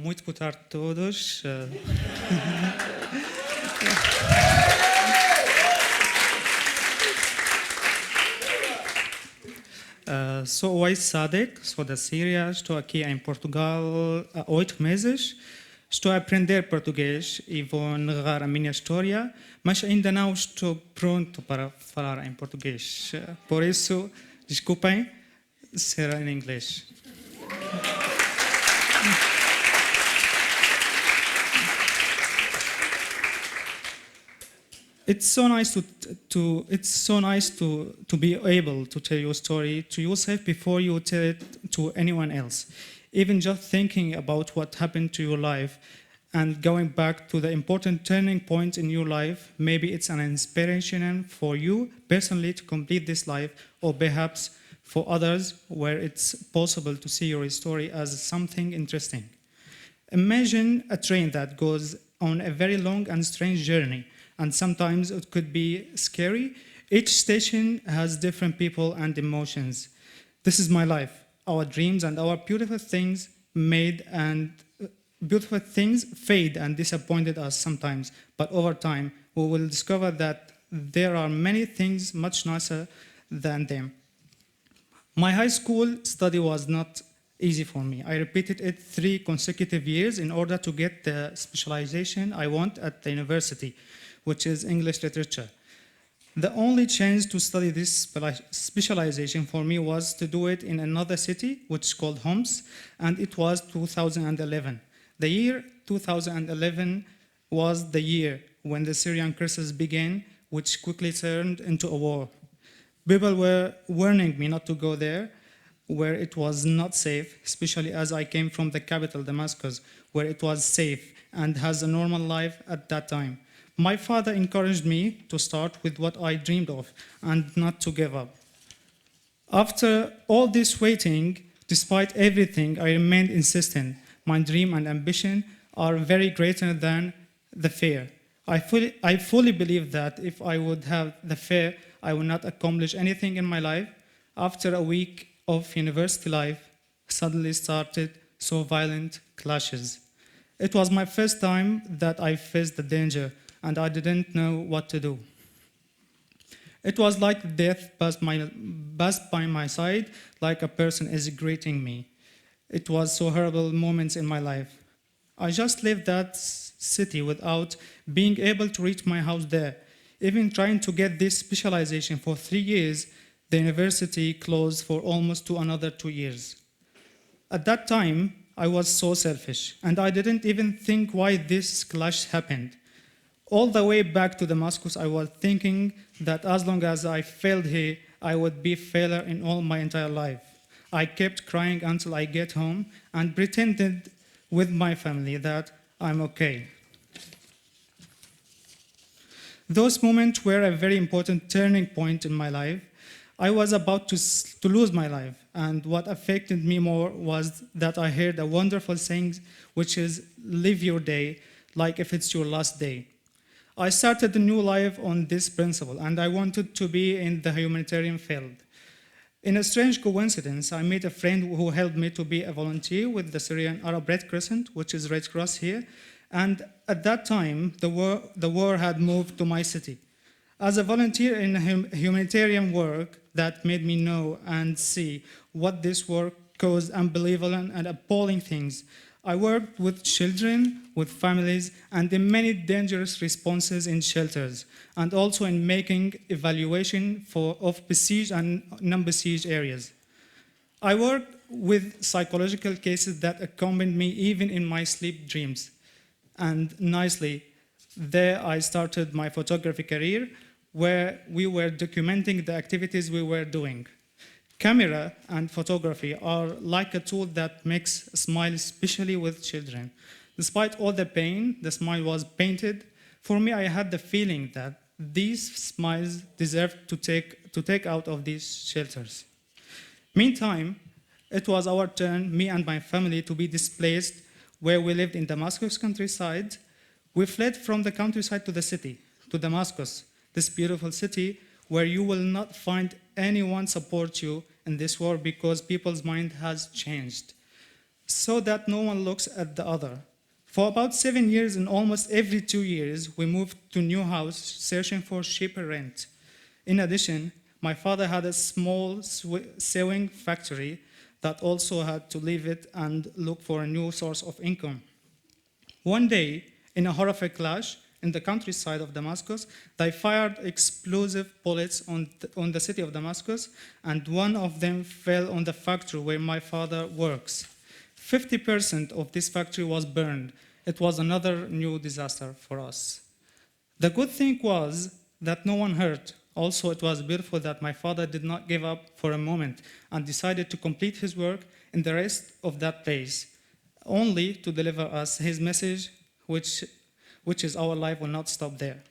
Muito boa tarde a todos. Sou Ouwais Sadek, sou da Síria, estou aqui em Portugal há 8 meses. Estou a aprender português e vou narrar a minha história, mas ainda não estou pronto para falar em português. Por isso, desculpem, será em inglês. It's so nice to be able to tell your story to yourself before you tell it to anyone else. Even just thinking about what happened to your life and going back to the important turning point in your life, maybe it's an inspiration for you personally to complete this life, or perhaps for others where it's possible to see your story as something interesting. Imagine a train that goes on a very long and strange journey, and sometimes it could be scary. Each station has different people and emotions. This is my life. Our dreams and our beautiful things fade and disappointed us sometimes, but over time we will discover that there are many things much nicer than them. My high school study was not easy for me. I repeated it 3 consecutive years in order to get the specialization I want at the university, which is English literature. The only chance to study this specialization for me was to do it in another city, which is called Homs, and it was 2011. The year 2011 was the year when the Syrian crisis began, which quickly turned into a war. People were warning me not to go there, where it was not safe, especially as I came from the capital, Damascus, where it was safe and has a normal life at that time. My father encouraged me to start with what I dreamed of and not to give up. After all this waiting, despite everything, I remained insistent. My dream and ambition are very greater than the fear. I fully believe that if I would have the fear, I would not accomplish anything in my life. After a week of university life, suddenly started so violent clashes. It was my first time that I faced the danger, and I didn't know what to do. It was like death passed by my side, like a person is greeting me. It was so horrible moments in my life. I just left that city without being able to reach my house there. Even trying to get this specialization for 3 years, the university closed for almost another 2 years. At that time, I was so selfish, and I didn't even think why this clash happened. All the way back to Damascus, I was thinking that as long as I failed here, I would be a failure in all my entire life. I kept crying until I get home and pretended with my family that I'm okay. Those moments were a very important turning point in my life. I was about to lose my life, and what affected me more was that I heard a wonderful saying, which is, live your day like if it's your last day. I started a new life on this principle, and I wanted to be in the humanitarian field. In a strange coincidence, I met a friend who helped me to be a volunteer with the Syrian Arab Red Crescent, which is Red Cross here, and at that time, the war had moved to my city. As a volunteer in humanitarian work, that made me know and see what this work caused unbelievable and appalling things. I worked with children, with families, and in many dangerous responses in shelters, and also in making evaluation of besieged and non-besieged areas. I worked with psychological cases that accompanied me even in my sleep dreams. And nicely, there I started my photography career, where we were documenting the activities we were doing. Camera and photography are like a tool that makes a smile, especially with children. Despite all the pain, the smile was painted. For me, I had the feeling that these smiles deserved to take out of these shelters. Meantime, it was our turn, me and my family, to be displaced where we lived in Damascus countryside. We fled from the countryside to the city, to Damascus, this beautiful city where you will not find anyone support you in this war because people's mind has changed. so that no one looks at the other. For about 7 years, and almost every 2 years, we moved to a new house searching for cheaper rent. In addition, my father had a small sewing factory that also had to leave it and look for a new source of income. One day, in a horrific clash in the countryside of Damascus, they fired explosive bullets on the city of Damascus, and one of them fell on the factory where my father works. 50% of this factory was burned. It was another new disaster for us. The good thing was that no one hurt. Also, it was beautiful that my father did not give up for a moment and decided to complete his work in the rest of that place, only to deliver us his message, which is our life will not stop there.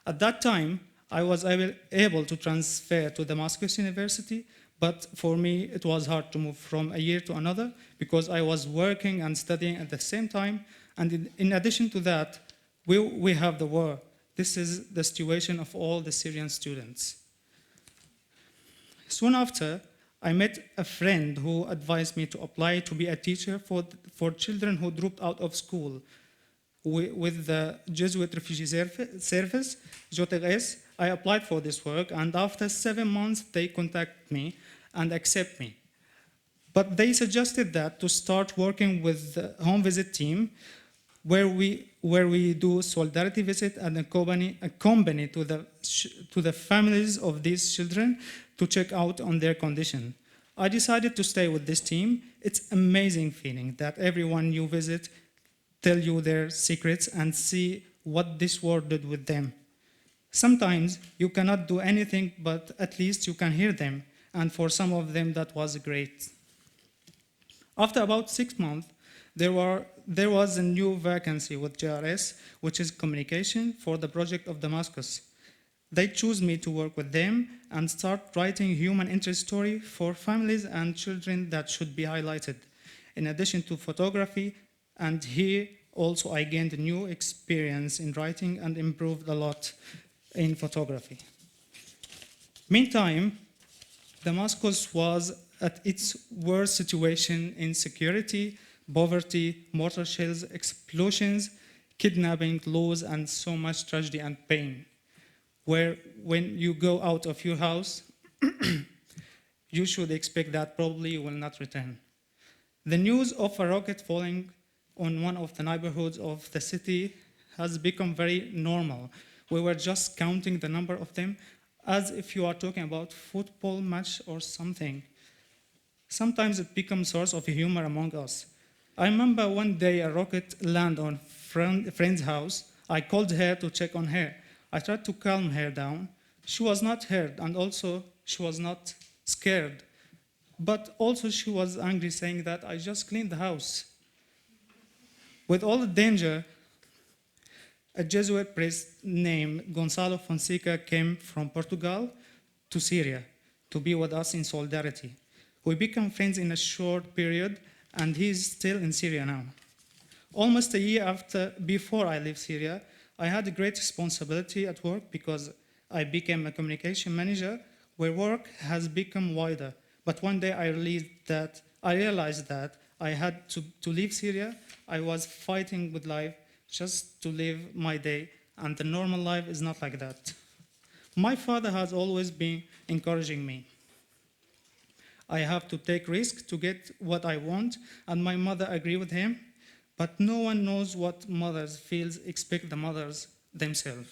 At that time, I was able to transfer to Damascus University, but for me, it was hard to move from a year to another because I was working and studying at the same time. And in addition to that, we have the war. This is the situation of all the Syrian students. Soon after, I met a friend who advised me to apply to be a teacher for children who dropped out of school with the Jesuit Refugee Service, JOTRS. I applied for this work, and after 7 months, they contacted me and accept me. But they suggested that to start working with the home visit team, where we do solidarity visit and accompany to the families of these children to check out on their condition. I decided to stay with this team. It's amazing feeling that everyone you visit tell you their secrets and see what this war did with them. Sometimes you cannot do anything, but at least you can hear them. And for some of them, that was great. After about 6 months, there was a new vacancy with JRS, which is communication for the project of Damascus. They chose me to work with them and start writing human interest story for families and children that should be highlighted. In addition to photography, and here also I gained a new experience in writing and improved a lot in photography. Meantime, Damascus was at its worst situation in security, poverty, mortar shells, explosions, kidnapping, laws, and so much tragedy and pain. Where when you go out of your house, you should expect that probably you will not return. The news of a rocket falling on one of the neighborhoods of the city has become very normal. We were just counting the number of them as if you are talking about football match or something. Sometimes it becomes a source of humor among us. I remember one day a rocket landed on a friend's house. I called her to check on her. I tried to calm her down. She was not hurt, and also she was not scared. But also she was angry, saying that I just cleaned the house. With all the danger, a Jesuit priest named Gonçalo Fonseca came from Portugal to Syria to be with us in solidarity. We became friends in a short period, and he's still in Syria now. Almost a year before I left Syria, I had a great responsibility at work because I became a communication manager where work has become wider. But one day I realized that I had to leave Syria. I was fighting with life just to live my day, and the normal life is not like that. My father has always been encouraging me. I have to take risks to get what I want, and my mother agreed with him, but no one knows what mothers expect the mothers themselves.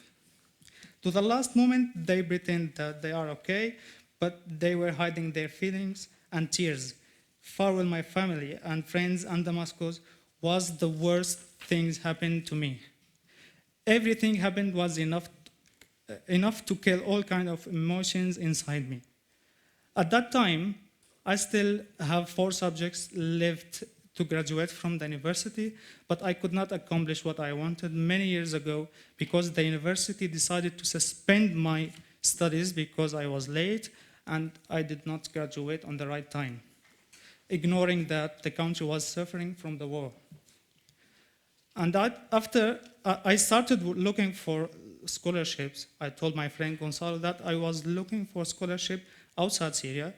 To the last moment, they pretend that they are okay, but they were hiding their feelings and tears. Farewell, my family and friends, and Damascus was the worst things happened to me. Everything happened was enough to kill all kinds of emotions inside me. At that time, I still have 4 subjects left to graduate from the university, but I could not accomplish what I wanted many years ago because the university decided to suspend my studies because I was late and I did not graduate on the right time, ignoring that the country was suffering from the war. And after I started looking for scholarships, I told my friend Gonçalo that I was looking for scholarship outside Syria.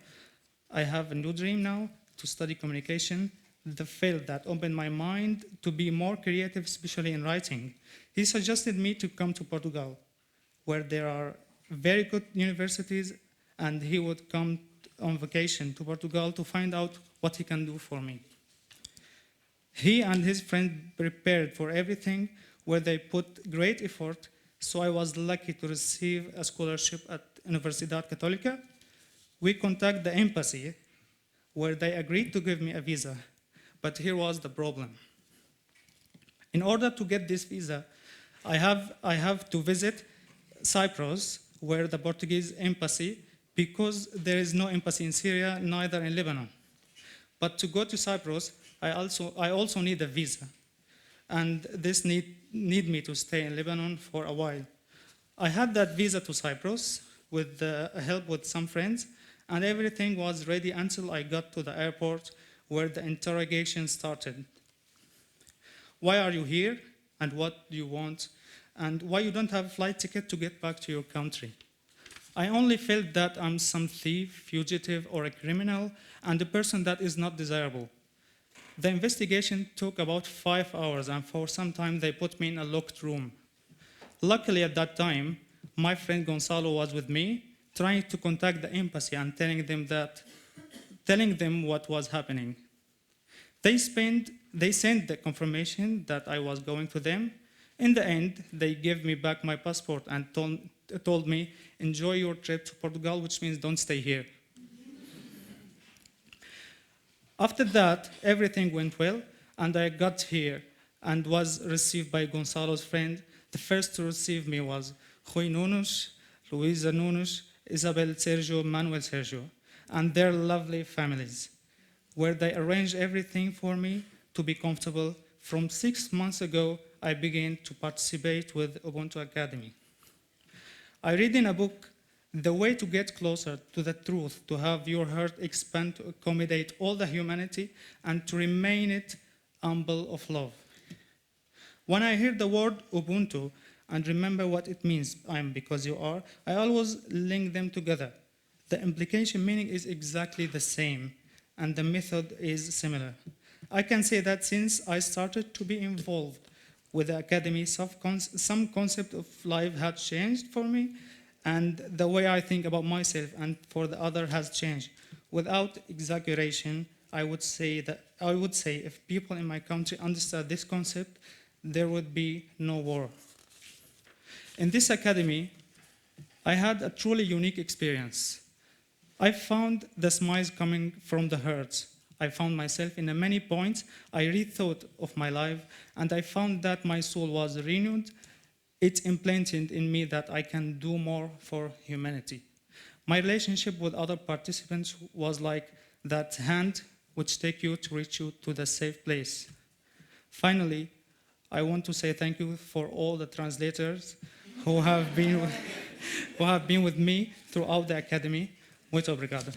I have a new dream now to study communication, the field that opened my mind to be more creative, especially in writing. He suggested me to come to Portugal, where there are very good universities, and he would come on vacation to Portugal to find out what he can do for me. He and his friend prepared for everything, where they put great effort, so I was lucky to receive a scholarship at Universidad Católica. We contacted the embassy, where they agreed to give me a visa. But here was the problem. In order to get this visa, I have to visit Cyprus, where the Portuguese embassy, because there is no embassy in Syria, neither in Lebanon. But to go to Cyprus, I also need a visa. And this need me to stay in Lebanon for a while. I had that visa to Cyprus with help with some friends, and everything was ready until I got to the airport, where the interrogation started. Why are you here? And what do you want? And why you don't have a flight ticket to get back to your country? I only felt that I'm some thief, fugitive, or a criminal, and a person that is not desirable. The investigation took about 5 hours, and for some time they put me in a locked room. Luckily at that time, my friend Gonzalo was with me, trying to contact the embassy and telling them what was happening. They sent the confirmation that I was going to them. In the end, they gave me back my passport and told me, enjoy your trip to Portugal, which means don't stay here. After that, everything went well, and I got here and was received by Gonzalo's friend. The first to receive me was Rui Nunes, Luisa Nunes, Isabel Sergio, Manuel Sergio, and their lovely families, where they arranged everything for me to be comfortable. From 6 months ago, I began to participate with Ubuntu Academy. I read in a book, The Way to Get Closer to the Truth, to have your heart expand to accommodate all the humanity and to remain it humble of love. When I hear the word Ubuntu and remember what it means, I am because you are, I always link them together. The implication meaning is exactly the same, and the method is similar. I can say that since I started to be involved with the academy, some concept of life had changed for me, and the way I think about myself and for the other has changed. Without exaggeration, I would say if people in my country understood this concept, there would be no war. In this academy, I had a truly unique experience. I found the smiles coming from the hearts. I found myself in many points. I rethought of my life, and I found that my soul was renewed. It implanted in me that I can do more for humanity. My relationship with other participants was like that hand which takes you to reach you to the safe place. Finally, I want to say thank you for all the translators who have been with me throughout the academy. Muito obrigado.